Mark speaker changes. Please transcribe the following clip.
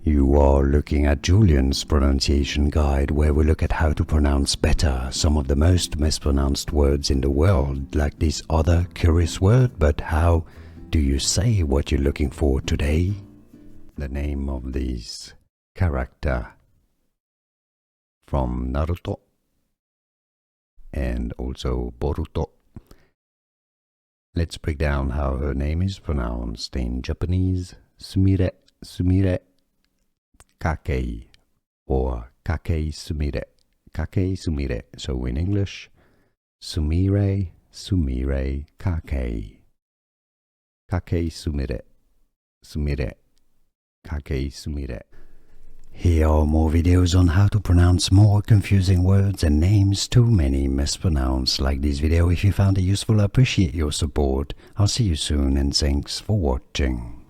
Speaker 1: You are looking at Julian's pronunciation guide, where we look at how to pronounce better some of the most mispronounced words in the world, like this other curious word. But how do you say what you're looking for today? The name of this character from Naruto and also Boruto. Let's break down how her name is pronounced in Japanese. Sumire Kakei, or Kakei Sumire. Kakei Sumire. So in English, Sumire Kakei. Kakei Sumire. Kakei Sumire. Here are more videos on how to pronounce more confusing words and names too many mispronounced. Like this video if you found it useful. I appreciate your support. I'll see you soon and thanks for watching.